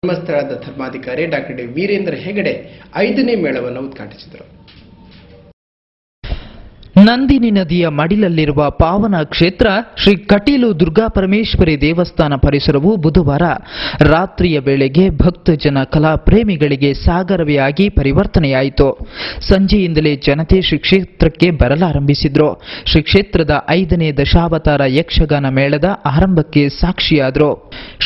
ಧರ್ಮಸ್ಥಳದ ಧರ್ಮಾಧಿಕಾರಿ doctor D Veerendra Hegde 5ನೇ ಮೇಳವನ್ನು ಉದ್ಘಾಟಿಸಿದರು. ನಂದಿನಿ ನದಿಯ ಮಡಿಲಲ್ಲಿರುವ ಪಾವನ ಕ್ಷೇತ್ರ ಶ್ರೀ ಕಟೀಲು ದುರ್ಗಾಪರಮೇಶ್ವರಿ ದೇವಸ್ಥಾನ ಪರಿಸರವು ಬುಧವಾರ ರಾತ್ರಿಯ ವೇಳೆಗೆ ಭಕ್ತಜನ ಕಲಾ ಪ್ರೇಮಿಗಳಿಗೆ ಸಾಗರವೇ ಆಗಿ ಪರಿವರ್ತನೆಯಾಯಿತು. ಸಂಜೆಯಿಂದಲೇ ಜನತೆ ಶ್ರೀ ಕ್ಷೇತ್ರಕ್ಕೆ ಬರಲಾರಂಭಿಸಿದ್ರು. ಶ್ರೀ ಕ್ಷೇತ್ರದ 5ನೇ ದಶಾವತಾರ ಯಕ್ಷಗಾನ ಮೇಳದ ಆರಂಭಕ್ಕೆ ಸಾಕ್ಷಿಯಾದರು.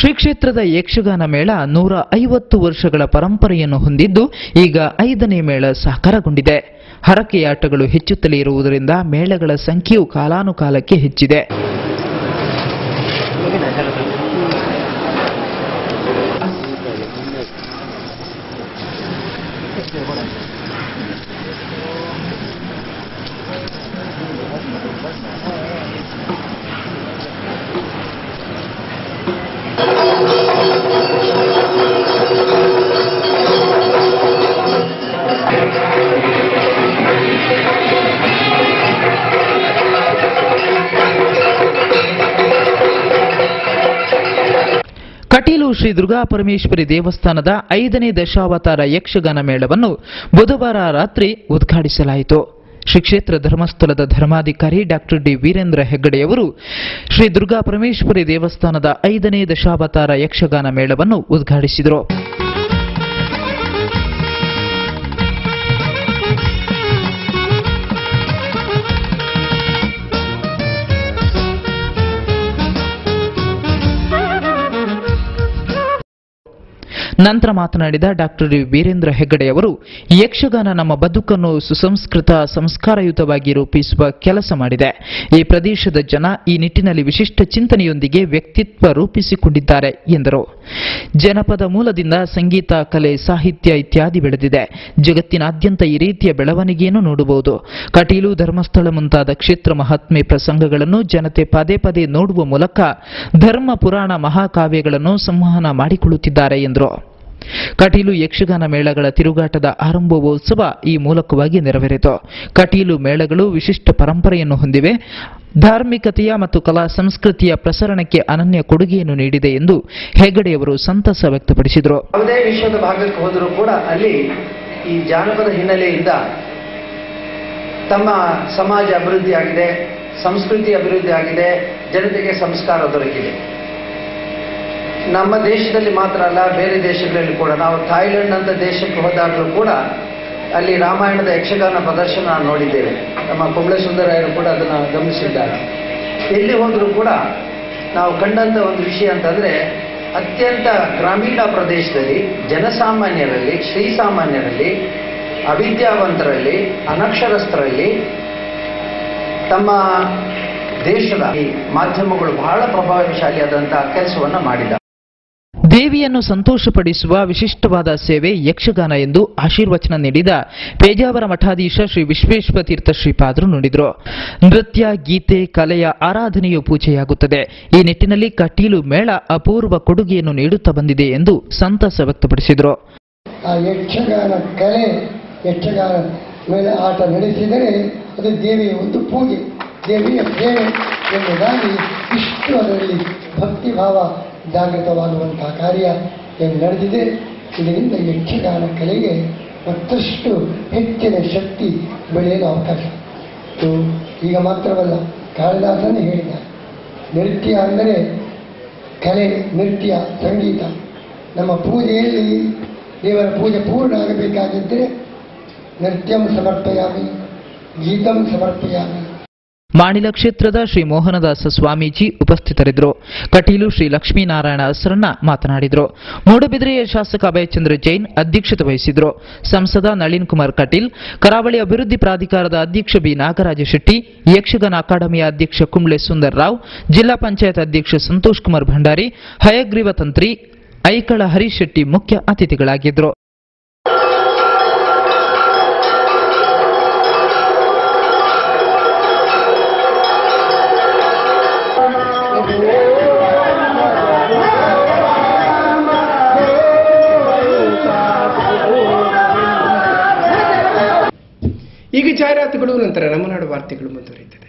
ಶ್ರೀ ಕ್ಷೇತ್ರದ ಯಕ್ಷಗಾನ ಮೇಳ 150 ವರ್ಷಗಳ ಪರಂಪರೆಯನ್ನು ಹೊಂದಿದ್ದು ಈಗ 5ನೇ ಮೇಳ ಸಾಕಾರಗೊಂಡಿದೆ. ಹರಕೆಯಾಟಗಳು ಹೆಚ್ಚುತ್ತಲೇ ಇರುವುದರಿಂದ ಮೇಳಗಳ ಸಂಖ್ಯೆಯು ಕಾಲಾನುಕಾಲಕ್ಕೆ ಹೆಚ್ಚಿದೆ. ಕಟೀಲು ಶ್ರೀ ದುರ್ಗಾಪರಮೇಶ್ವರಿ ದೇವಸ್ಥಾನದ 5ನೇ ದಶಾವತಾರ ಯಕ್ಷಗಾನ ಮೇಳವನ್ನು ಬುಧವಾರ ರಾತ್ರಿ ಉದ್ಘಾಟಿಸಲಾಯಿತು. ಶ್ರೀ ಕ್ಷೇತ್ರ ಧರ್ಮಸ್ಥಳದ ಧರ್ಮಾಧಿಕಾರಿ ಡಾಕ್ಟರ್ ಡಿ ವೀರೇಂದ್ರ ಹೆಗ್ಗಡೆಯವರು ಶ್ರೀ ದುರ್ಗಾಪರಮೇಶ್ವರಿ ದೇವಸ್ಥಾನದ 5ನೇ ದಶಾವತಾರ ಯಕ್ಷಗಾನ ಮೇಳವನ್ನು ಉದ್ಘಾಟಿಸಿದರು. ನಂತರ ಮಾತನಾಡಿದ ಡಾಕ್ಟರ್ ಡಿ ವೀರೇಂದ್ರ ಹೆಗ್ಗಡೆಯವರು, ಯಕ್ಷಗಾನ ನಮ್ಮ ಬದುಕನ್ನು ಸುಸಂಸ್ಕೃತ ಸಂಸ್ಕಾರಯುತವಾಗಿ ರೂಪಿಸುವ ಕೆಲಸ ಮಾಡಿದೆ. ಈ ಪ್ರದೇಶದ ಜನ ಈ ನಿಟ್ಟಿನಲ್ಲಿ ವಿಶಿಷ್ಟ ಚಿಂತನೆಯೊಂದಿಗೆ ವ್ಯಕ್ತಿತ್ವ ರೂಪಿಸಿಕೊಂಡಿದ್ದಾರೆ ಎಂದರು. ಜನಪದ ಮೂಲದಿಂದ ಸಂಗೀತ, ಕಲೆ, ಸಾಹಿತ್ಯ ಇತ್ಯಾದಿ ಬೆಳೆದಿದೆ. ಜಗತ್ತಿನಾದ್ಯಂತ ಈ ರೀತಿಯ ಬೆಳವಣಿಗೆಯನ್ನು ನೋಡಬಹುದು. ಕಟೀಲು, ಧರ್ಮಸ್ಥಳ ಮುಂತಾದ ಕ್ಷೇತ್ರ ಮಹಾತ್ಮೆ ಪ್ರಸಂಗಗಳನ್ನು ಜನತೆ ಪದೇ ಪದೇ ನೋಡುವ ಮೂಲಕ ಧರ್ಮ ಪುರಾಣ ಮಹಾಕಾವ್ಯಗಳನ್ನು ಸಂವಹನ ಮಾಡಿಕೊಳ್ಳುತ್ತಿದ್ದಾರೆ ಎಂದರು. ಕಟೀಲು ಯಕ್ಷಗಾನ ಮೇಳಗಳ ತಿರುಗಾಟದ ಆರಂಭೋತ್ಸವ ಈ ಮೂಲಕವಾಗಿ ನೆರವೇರಿತು. ಕಟೀಲು ಮೇಳಗಳು ವಿಶಿಷ್ಟ ಪರಂಪರೆಯನ್ನು ಹೊಂದಿವೆ. ಧಾರ್ಮಿಕತೆಯ ಮತ್ತು ಕಲಾ ಸಂಸ್ಕೃತಿಯ ಪ್ರಸರಣಕ್ಕೆ ಅನನ್ಯ ಕೊಡುಗೆಯನ್ನು ನೀಡಿದೆ ಎಂದು ಹೆಗಡೆಯವರು ಸಂತಸ ವ್ಯಕ್ತಪಡಿಸಿದರು. ಯಾವುದೇ ವಿಶ್ವದ ಭಾಗಕ್ಕೆ ಹೋದರೂ ಕೂಡ ಅಲ್ಲಿ ಈ ಜಾನಪದ ಹಿನ್ನೆಲೆಯಿಂದ ತಮ್ಮ ಸಮಾಜ ಅಭಿವೃದ್ಧಿ ಆಗಿದೆ, ಸಂಸ್ಕೃತಿ ಅಭಿವೃದ್ಧಿ ಆಗಿದೆ, ಜನತೆಗೆ ಸಂಸ್ಕಾರ ದೊರಕಿದೆ. ನಮ್ಮ ದೇಶದಲ್ಲಿ ಮಾತ್ರ ಅಲ್ಲ, ಬೇರೆ ದೇಶಗಳಲ್ಲಿ ಕೂಡ, ನಾವು ಥಾಯ್ಲೆಂಡ್ ಅಂತ ದೇಶಕ್ಕೆ ಹೋದಾಗಲೂ ಕೂಡ ಅಲ್ಲಿ ರಾಮಾಯಣದ ಯಕ್ಷಗಾನ ಪ್ರದರ್ಶನ ನೋಡಿದ್ದೇವೆ. ನಮ್ಮ ಕುಂಬ್ಳೆ ಸುಂದರಾಯರು ಕೂಡ ಅದನ್ನು ಗಮನಿಸಿದ್ದಾರೆ. ಎಲ್ಲಿ ಹೋದರೂ ಕೂಡ ನಾವು ಕಂಡಂಥ ಒಂದು ವಿಷಯ ಅಂತಂದರೆ, ಅತ್ಯಂತ ಗ್ರಾಮೀಣ ಪ್ರದೇಶದಲ್ಲಿ ಜನಸಾಮಾನ್ಯರಲ್ಲಿ, ಶ್ರೀಸಾಮಾನ್ಯರಲ್ಲಿ, ಅವಿದ್ಯಾವಂತರಲ್ಲಿ, ಅನಕ್ಷರಸ್ಥರಲ್ಲಿ ತಮ್ಮ ದೇಶದ ಈ ಮಾಧ್ಯಮಗಳು ಬಹಳ ಪ್ರಭಾವಶಾಲಿಯಾದಂತಹ ಕೆಲಸವನ್ನು ಮಾಡಿದ. ದೇವಿಯನ್ನು ಸಂತೋಷಪಡಿಸುವ ವಿಶಿಷ್ಟವಾದ ಸೇವೆ ಯಕ್ಷಗಾನ ಎಂದು ಆಶೀರ್ವಚನ ನೀಡಿದ ಪೇಜಾವರ ಮಠಾಧೀಶ ಶ್ರೀ ವಿಶ್ವೇಶ್ವರ ತೀರ್ಥ ಶ್ರೀಪಾದರು ನುಡಿದರು. ನೃತ್ಯ, ಗೀತೆ, ಕಲೆಯ ಆರಾಧನೆಯು ಪೂಜೆಯಾಗುತ್ತದೆ. ಈ ನಿಟ್ಟಿನಲ್ಲಿ ಕಟೀಲು ಮೇಳ ಅಪೂರ್ವ ಕೊಡುಗೆಯನ್ನು ನೀಡುತ್ತಾ ಬಂದಿದೆ ಎಂದು ಸಂತಸ ವ್ಯಕ್ತಪಡಿಸಿದರು. ಆ ಯಕ್ಷಗಾನ ಕಲೆ, ಯಕ್ಷಗಾನ ಮೇಳ ಆಟ ನಡೆಸಿದರೆ ಅದು ದೇವಿಯ ಒಂದು ಪೂಜೆ, ದೇವಿಯ ಸೇವೆ ಎಂಬುದಾಗಿ ಇಷ್ಟು ಅದರಲ್ಲಿ ಭಕ್ತಿಭಾವ ಜಾಗೃತವಾಗುವಂತಹ ಕಾರ್ಯ ಏನು ನಡೆದಿದೆ. ಇದರಿಂದ ಯಕ್ಷಗಾನ ಕಲೆಗೆ ಮತ್ತಷ್ಟು ಹೆಚ್ಚಿನ ಶಕ್ತಿ ಬೆಳೆಯಲು ಅವಕಾಶ. ಈಗ ಮಾತ್ರವಲ್ಲ, ಕಾಳಿದಾಸನೇ ಹೇಳಿದ್ದಾರೆ, ನೃತ್ಯ ಅಂದರೆ ಕಲೆ, ನೃತ್ಯ, ಸಂಗೀತ. ನಮ್ಮ ಪೂಜೆಯಲ್ಲಿ ದೇವರ ಪೂಜೆ ಪೂರ್ಣ ಆಗಬೇಕಾಗಿದ್ದರೆ ನೃತ್ಯಂ ಸಮರ್ಪಯಾಮಿ, ಗೀತಂ ಸಮರ್ಪಯಾಮಿ. ಮಾಣಿಲ ಕ್ಷೇತ್ರದ ಶ್ರೀ ಮೋಹನದಾಸ ಸ್ವಾಮೀಜಿ ಉಪಸ್ಥಿತರಿದ್ದರು. ಕಟೀಲು ಶ್ರೀ ಲಕ್ಷ್ಮೀನಾರಾಯಣ ಅಸರಣ್ಣ ಮಾತನಾಡಿದರು. ಮೂಡಬಿದಿರೆಯ ಶಾಸಕ ಅಭಯಚಂದ್ರ ಜೈನ್ ಅಧ್ಯಕ್ಷತೆ ವಹಿಸಿದರು. ಸಂಸದ ನಳಿನ್ ಕುಮಾರ್ ಕಟೀಲ್, ಕರಾವಳಿ ಅಭಿವೃದ್ಧಿ ಪ್ರಾಧಿಕಾರದ ಅಧ್ಯಕ್ಷ ಬಿ ನಾಗರಾಜ ಶೆಟ್ಟಿ, ಯಕ್ಷಗಾನ ಅಕಾಡೆಮಿಯ ಅಧ್ಯಕ್ಷ ಕುಂಬ್ಳೆ ಸುಂದರ್ ರಾವ್, ಜಿಲ್ಲಾ ಪಂಚಾಯತ್ ಅಧ್ಯಕ್ಷ ಸಂತೋಷ್ ಕುಮಾರ್ ಭಂಡಾರಿ, ಹಯಗ್ರೀವ ತಂತ್ರಿ ಐಕಳ ಹರೀಶ್ ಶೆಟ್ಟಿ ಮುಖ್ಯ ಅತಿಥಿಗಳಾಗಿದ್ದರು. ಈಗ ಜಾಹೀರಾತುಗಳು, ನಂತರ ನಮ್ಮ ನಾಡು ವಾರ್ತೆಗಳು ಮುಂದುವರಿಯುತ್ತವೆ.